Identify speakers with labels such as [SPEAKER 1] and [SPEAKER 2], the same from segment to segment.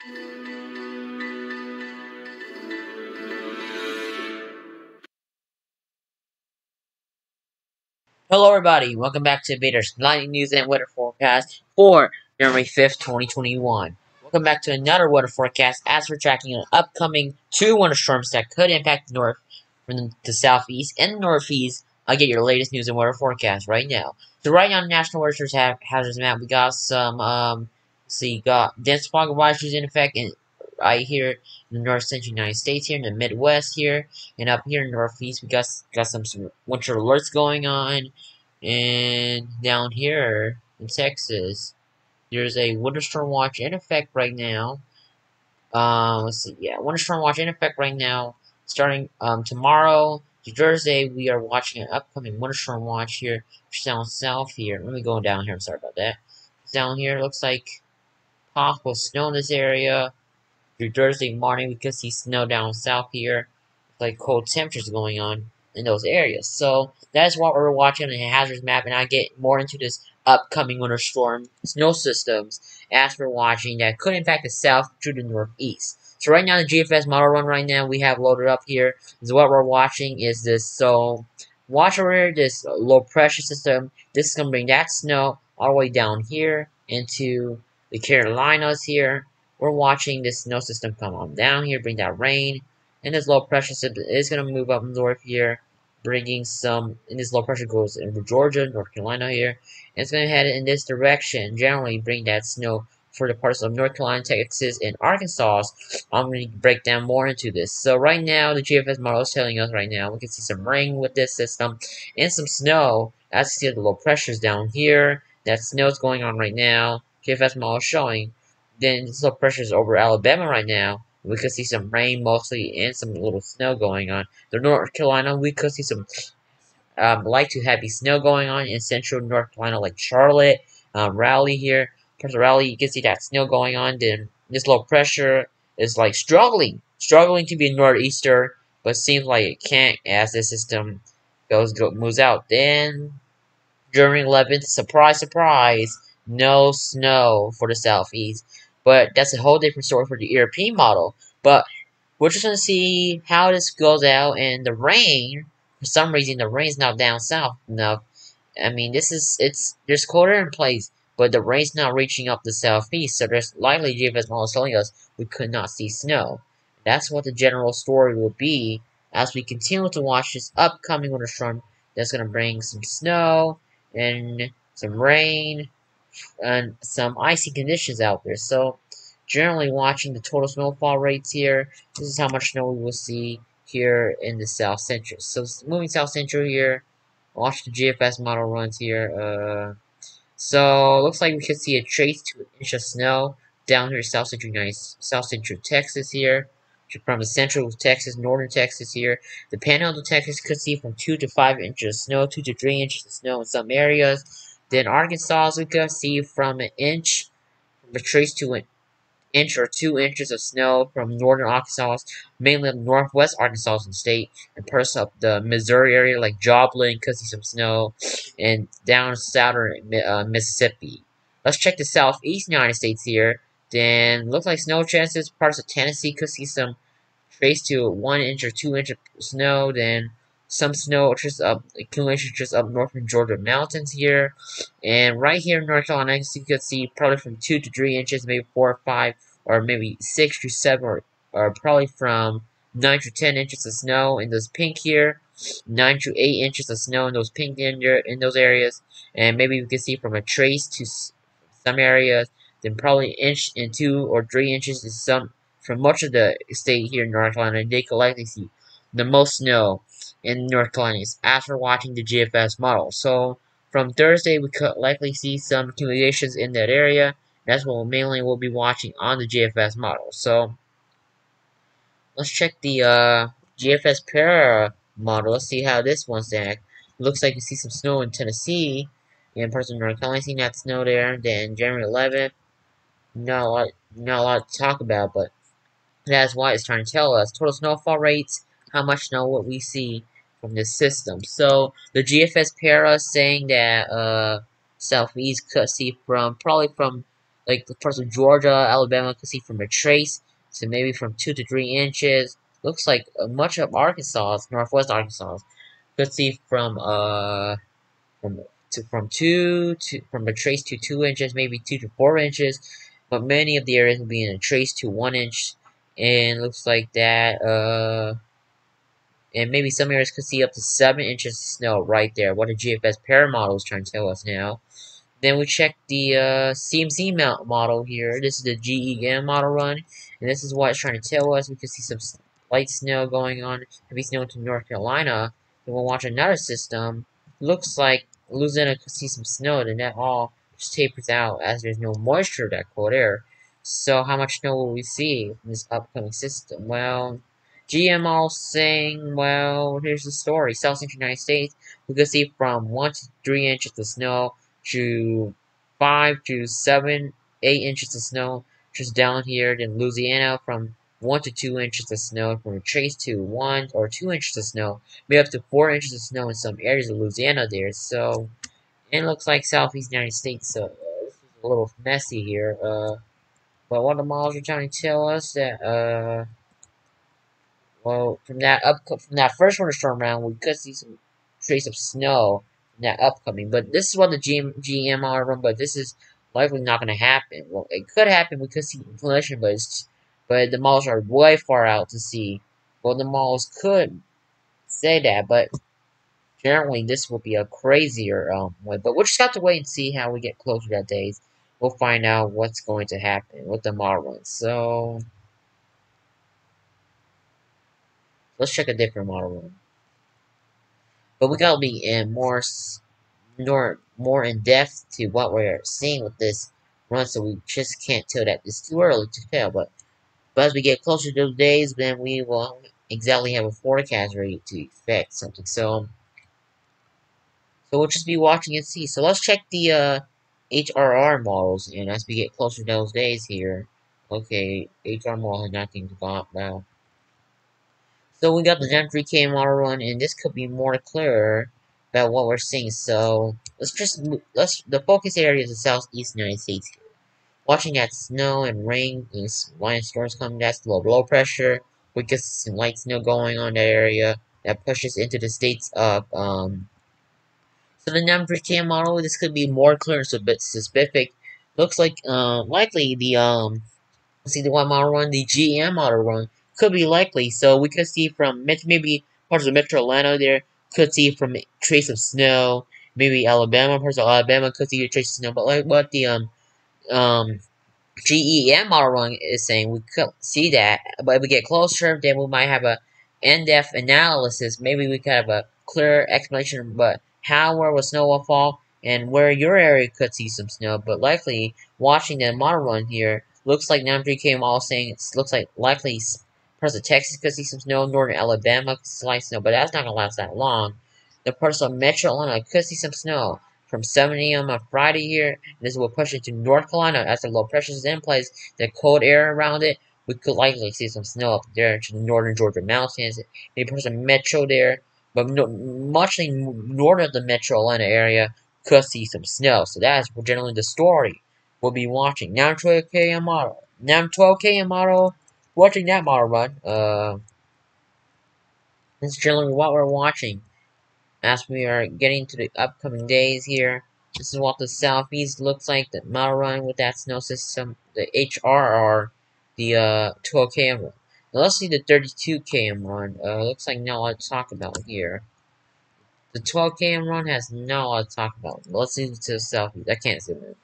[SPEAKER 1] Hello everybody, welcome back to Invader's lightning news and weather forecast for January 5th, 2021. Welcome back to another weather forecast as we're tracking an upcoming two winter storms that could impact the north from the southeast and the northeast. I'll get your latest news and weather forecast right now. So right now, the National Weather Service hazards map, we got some, got dense fog advisories in effect right here in the north central United States here, in the Midwest here, and up here in the northeast, we got some winter alerts going on. And down here in Texas, there's a winter storm watch in effect right now. Let's see, yeah, winter storm watch in effect right now. Starting tomorrow to Thursday, we are watching an upcoming winter storm watch here down south here. Let me go down here. I'm sorry about that. Down here, looks like possible snow in this area. Through Thursday morning, we could see snow down south here. Like cold temperatures going on in those areas. So that's what we're watching on the hazards map, and I get more into this upcoming winter storm snow systems as we're watching that could impact the south to the northeast. So right now, the GFS model run right now we have loaded up here is what we're watching is this. So watch over here, this low pressure system. This is gonna bring that snow all the way down here into the Carolinas here. We're watching this snow system come on down here, bring that rain. And this low pressure system is going to move up north here, bringing some, and this low pressure goes into Georgia, North Carolina here, and it's going to head in this direction, generally bring that snow for the parts of North Carolina, Texas, and Arkansas. I'm going to break down more into this. So right now, the GFS model is telling us right now, we can see some rain with this system, and some snow. As you see the low pressures down here, that snow is going on right now. GFS model is showing. Then this low pressure is over Alabama right now. We could see some rain mostly and some little snow going on. The North Carolina, we could see some light to heavy snow going on in central North Carolina, like Charlotte, Raleigh here. Parts of Raleigh, you can see that snow going on. Then this low pressure is like struggling to be northeaster, but seems like it can't as the system moves out. Then during 11th, surprise, surprise, no snow for the southeast. But that's a whole different story for the European model. But we're just gonna see how this goes out, and the rain, for some reason, the rain's not down south enough. I mean, there's colder in place, but the rain's not reaching up the southeast, so there's likely GFS model is telling us we could not see snow. That's what the general story will be as we continue to watch this upcoming winter storm that's gonna bring some snow and some rain and some icy conditions out there. So, generally watching the total snowfall rates here, this is how much snow we will see here in the South Central. So, moving South Central here, watch the GFS model runs here. So, looks like we could see a trace to an inch of snow down here in South Central Texas here. From the central Texas, northern Texas here. The panhandle of Texas could see from 2 to 5 inches of snow, 2 to 3 inches of snow in some areas. Then Arkansas, we could see from an inch, from a trace to an inch or 2 inches of snow from northern Arkansas, mainly northwest Arkansas state, and parts of the Missouri area like Joplin could see some snow, and down southern Mississippi. Let's check the southeast United States here. Then looks like snow chances. Parts of Tennessee could see some trace to 1 inch or 2 inch of snow. Then some snow just up accumulation just up north from Georgia mountains here, and right here in North Carolina, you can see probably from 2 to 3 inches, maybe 4 or 5, or maybe 6 to 7, or probably from 9 to 10 inches of snow in those pink here, 9 to 8 inches of snow in those pink in those areas, and maybe we can see from a trace to some areas, then probably an inch and 2 or 3 inches in some from much of the state here in North Carolina. They could likely see the most snow in North Carolina after watching the GFS model. So from Thursday, we could likely see some accumulations in that area. That's what mainly we'll be watching on the GFS model. So let's check the GFS para model. Let's see how this one's act. Looks like you see some snow in Tennessee and parts of North Carolina. Seeing that snow there. Then January 11th, not a lot to talk about, but that's why it's trying to tell us total snowfall rates, how much snow what we see from this system. So the GFS para saying that southeast could see from probably from like the parts of Georgia, Alabama could see from a trace to maybe from 2 to 3 inches. Looks like much of Arkansas, northwest Arkansas, could see from from 2 to from a trace to 2 inches, maybe 2 to 4 inches, but many of the areas will be in a trace to 1 inch, and looks like that. And maybe some areas could see up to 7 inches of snow right there. What the GFS pair model is trying to tell us now. Then we check the CMC mount model here. This is the GEM model run, and this is what it's trying to tell us. We can see some light snow going on, heavy snow to North Carolina. Then we'll watch another system. Looks like Louisiana could see some snow, then that all just tapers out as there's no moisture, that cold air. So how much snow will we see in this upcoming system? Well, GMO saying, well, here's the story. South Central United States, we could see from 1 to 3 inches of snow to 5 to 7, 8 inches of snow just down here. Then Louisiana from 1 to 2 inches of snow, from Trace to 1 or 2 inches of snow, maybe up to 4 inches of snow in some areas of Louisiana there. So it looks like Southeast United States. So this is a little messy here. But what the models are trying to tell us that well, from that first winter storm round, we could see some trace of snow from that upcoming. But this is what the GM are run. But this is likely not going to happen. Well, it could happen. We could see collision, but the malls are way far out to see. Well, the malls could say that, but generally this will be a crazier one. But we'll just have to wait and see how we get closer to that days. We'll find out what's going to happen with the mall runs. So let's check a different model run. But we gotta be in more in depth to what we're seeing with this run, so we just can't tell that it's too early to tell. But as we get closer to those days, then we will exactly have a forecast ready to effect something. So we'll just be watching and see. So let's check the HRR models, and as we get closer to those days here, okay, HR model has nothing to go about. So we got the Gen 3K model run, and this could be more clearer about what we're seeing. So the focus area is the southeast United States. Watching that snow and rain and line storms coming, that's low pressure. We get some light snow going on that area that pushes into the states of So the number 3K model, this could be more clear and a bit specific. Looks like likely the see the one model run, the GM model run could be likely. So we could see from maybe parts of Metro Atlanta there could see from trace of snow. Maybe Alabama, parts of Alabama could see a trace of snow. But like what the um GEM model run is saying, we could see that, but if we get closer, then we might have a in-depth analysis. Maybe we could have a clear explanation, but how, where will snow will fall, and where your area could see some snow. But likely, watching the model run here, looks like 93K model saying it looks like likely parts of Texas could see some snow, northern Alabama could see slight snow, but that's not gonna last that long. The parts of Metro Atlanta could see some snow from 7 a.m. on Friday here. This will push into North Carolina as the low pressure is in place. The cold air around it, we could likely see some snow up there to the northern Georgia mountains. Maybe push a metro there, but no, much north of the Metro Atlanta area could see some snow. So that's generally the story we'll be watching. Now 12K model. Now 12K model. Watching that model run. That's generally what we're watching as we are getting to the upcoming days here. This is what the southeast looks like, the model run with that snow system, the HRR, the 12 km run. Now let's see the 32 km run. Looks like not a lot to talk about here. The 12 km run has not a lot to talk about. Let's see to the southeast. I can't zoom in.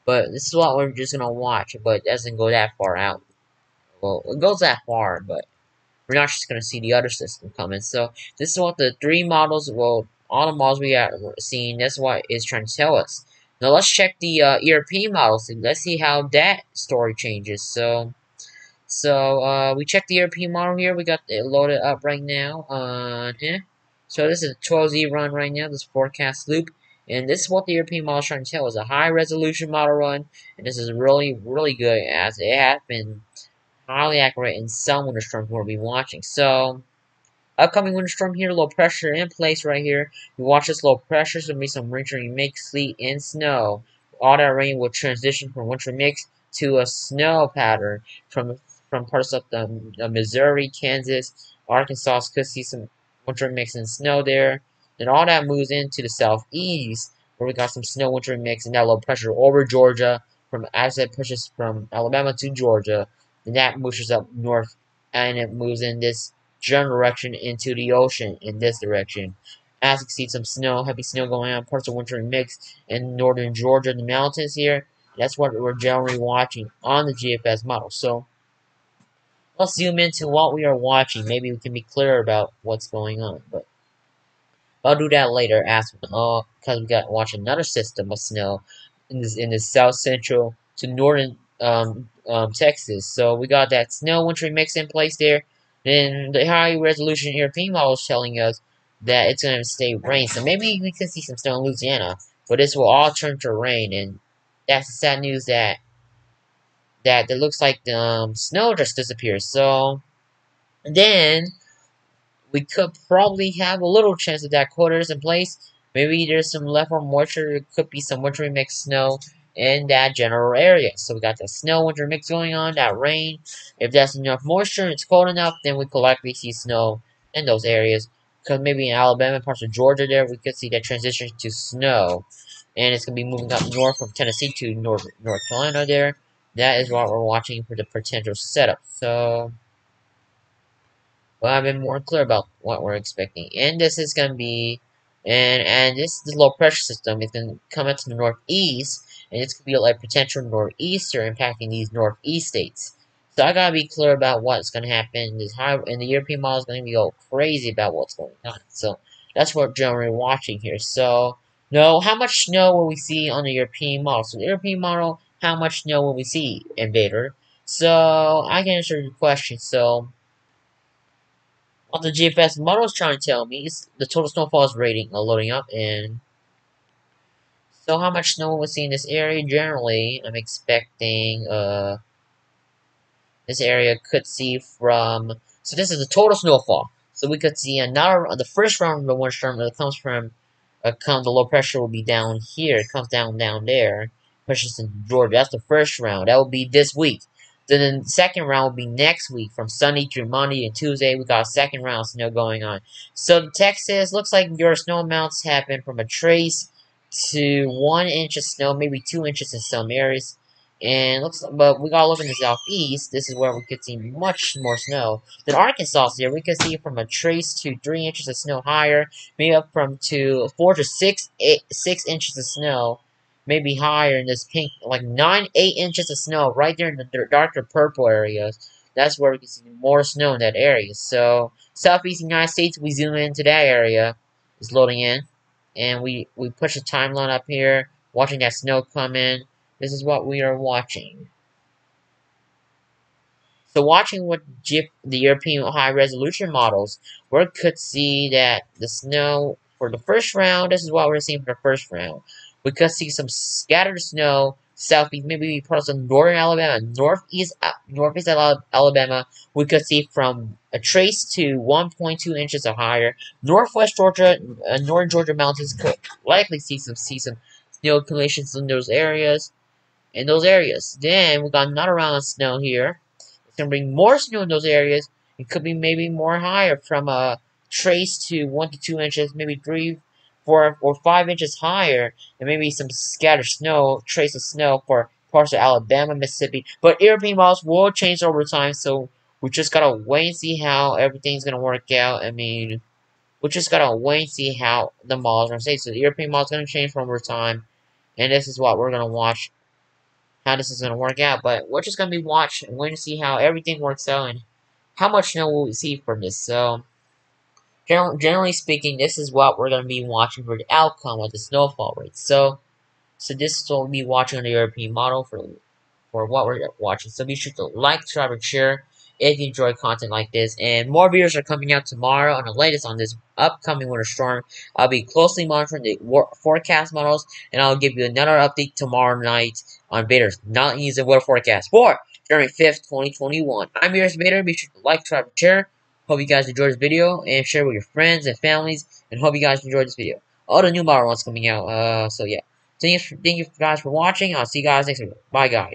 [SPEAKER 1] But this is what we're just gonna watch, but it doesn't go that far out. Well, it goes that far, but we're not just going to see the other system coming. So this is what the three models, well, all the models we are seeing, that's what it's trying to tell us. Now let's check the ERP models. Let's see how that story changes. So we checked the ERP model here. We got it loaded up right now. So this is a 12Z run right now, this forecast loop. And this is what the European model is trying to tell us. A high resolution model run. And this is really, really good as it has been highly accurate in some winter storms we'll be watching. So, upcoming winter storm here, low pressure in place right here. We watch this low pressure, so be some wintering mix, sleet, and snow all that rain will transition from winter mix to a snow pattern from parts of the Missouri, Kansas, Arkansas. Could see some winter mix and snow there. Then all that moves into the southeast, where we got some snow winter mix and that low pressure over Georgia. From as it pushes from Alabama to Georgia, then that pushes up north, and it moves in this general direction into the ocean in this direction. As you can see, some snow, heavy snow going on, parts of winter mix in northern Georgia, the mountains here. That's what we're generally watching on the GFS model. So let's zoom into what we are watching. Maybe we can be clear about what's going on. But I'll do that later, because we got to watch another system of snow in the south central to northern Texas. So we got that snow wintry mix in place there. Then the high resolution European model is telling us that it's going to stay rain. So maybe we could see some snow in Louisiana, but this will all turn to rain, and that's the sad news that it looks like the snow just disappears. So then we could probably have a little chance of that quota is in place. Maybe there's some leftover moisture. There could be some winter mix snow in that general area. So we got the snow winter mix going on, that rain. If there's enough moisture and it's cold enough, then we could likely see snow in those areas. Because maybe in Alabama, parts of Georgia there, we could see that transition to snow. And it's going to be moving up north from Tennessee to North Carolina there. That is what we're watching for the potential setup. So well, I've been more clear about what we're expecting. And this is going to be, and this low pressure system is going to come into the northeast, and it's going to be like potential nor'easter impacting these northeast states. So I gotta be clear about what's going to happen. This high, and the European model is going to be all crazy about what's going on. So that's what generally watching here. So no, how much snow will we see on the European model? So the European model, how much snow will we see, Invader? So I can answer your question. So what the GFS model is trying to tell me is the total snowfall is rating loading up, and so how much snow will we see in this area? Generally, I'm expecting this area could see from, so this is the total snowfall. So we could see another, the first round of the winter storm that comes from, the low pressure will be down here. It comes down there, pushes into Georgia. That's the first round. That will be this week. Then the second round will be next week, from Sunday through Monday and Tuesday. We got a second round of snow going on. So Texas looks like your snow amounts have been from a trace to 1 inch of snow, maybe 2 inches in some areas. And looks, but we gotta look in the southeast. This is where we could see much more snow. Then Arkansas here, we could see from a trace to 3 inches of snow higher, maybe up from to 4 to 6 inches of snow, maybe higher in this pink, like 8 inches of snow right there in the darker purple areas. That's where we can see more snow in that area. So southeast United States, we zoom into that area, is loading in, and we push the timeline up here, watching that snow come in. This is what we are watching. So watching what the European high-resolution models, we could see that the snow for the first round, this is what we're seeing for the first round. We could see some scattered snow, southeast, maybe parts of northern Alabama, northeast Alabama. We could see from a trace to 1.2 inches or higher. Northwest Georgia, northern Georgia mountains could likely see some snow accumulations in those areas. Then we got another round of snow here. It's gonna bring more snow in those areas. It could be maybe more higher, from a trace to 1 to 2 inches, maybe 3, 4, or 5 inches higher, and maybe some scattered snow, trace of snow for parts of Alabama, Mississippi. But European models will change over time, so we just gotta wait and see how everything's gonna work out. I mean, we just gotta wait and see how the models are gonna stay. So the European model's gonna change from over time, and this is what we're gonna watch, how this is going to work out. But we're just going to be watching and waiting to see how everything works out and how much snow will we see from this. So, generally speaking, this is what we're going to be watching for the outcome of the snowfall rate. So this is what we'll be watching on the European model for what we're watching. So be sure to like, subscribe, and share if you enjoy content like this. And more videos are coming out tomorrow on the latest on this upcoming winter storm. I'll be closely monitoring the forecast models, and I'll give you another update tomorrow night on Invader's Not Using Weather Forecast for January 5th, 2021. I'm your Invader. Be sure to like, subscribe, and share. Hope you guys enjoyed this video, and share with your friends and families, and hope you guys enjoyed this video. All the new model ones coming out, so yeah. Thank you guys for watching. I'll see you guys next video. Bye, guys.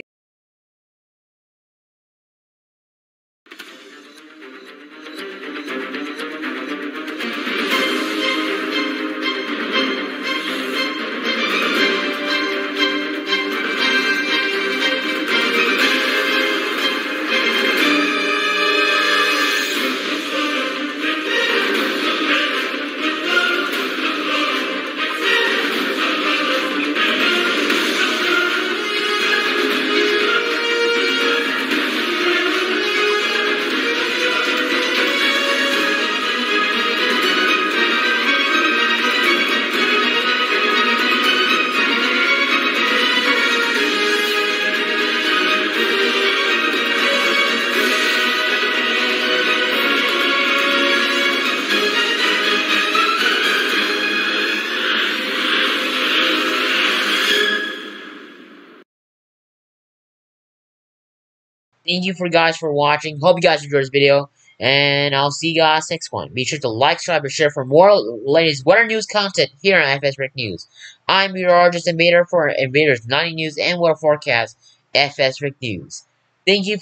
[SPEAKER 1] Thank you for guys for watching. Hope you guys enjoyed this video. And I'll see you guys next one. Be sure to like, subscribe, and share for more latest weather news content here on FS Rick News. I'm meteorologist Invader for Invader's 90 News and Weather Forecast, FS Rick News. Thank you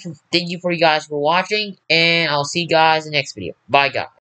[SPEAKER 1] for you guys for watching, and I'll see you guys in the next video. Bye, guys.